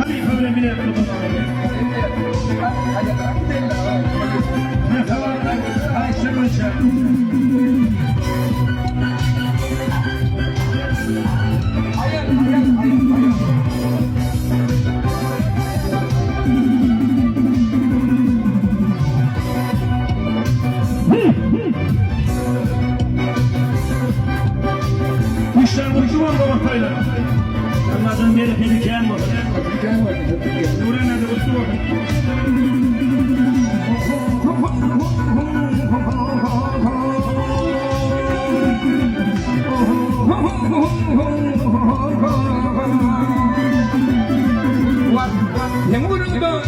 tabii kabul bile yapalım. Ne kadar karşılaşa. İşler ucu var babatayla. Anladığım yeri diken var. Nurhan adı ustu var. Yağmurda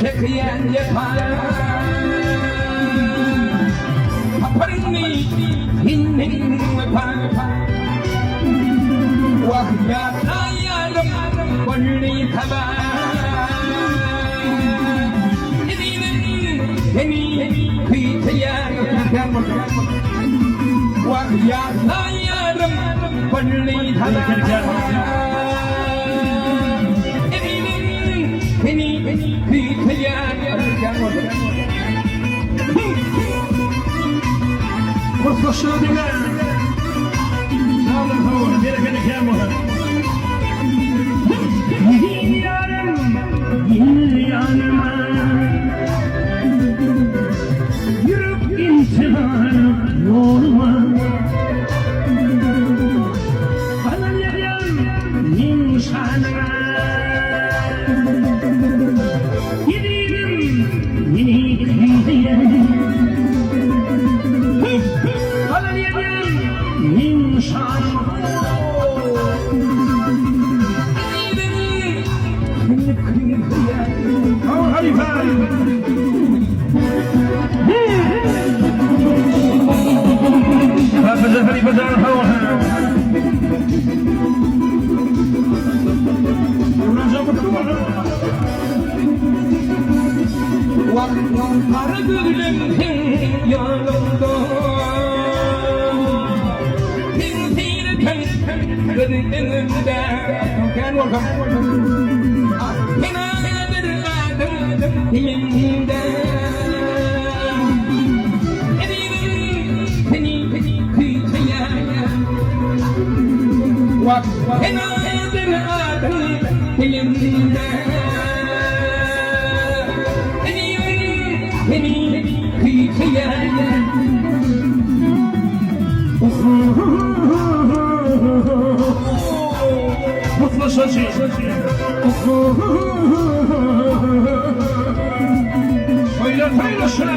çekiyen yapar Paparını innin yapar Vahyata yarım Varını tabar Beni kıytıya Vahyata yarım Varını tabar Beni kıytıya Koskoşluğu dinle. Sağ olun kavur. Beni kıyamam. Yarım yanıma yürüp intihar yoluma bana yarım nimşanına gidelim yeni kıyıya bana yarım nimşanına Halife! Hafız Halife Hava. Kara gülümün yolunda Bir gözünde Gel bakalım Kenadır adım dilimde Seni kıyıya Kenadır adım dilimde Seni kıyıya Mutlu sözü. Öyle paylaşın.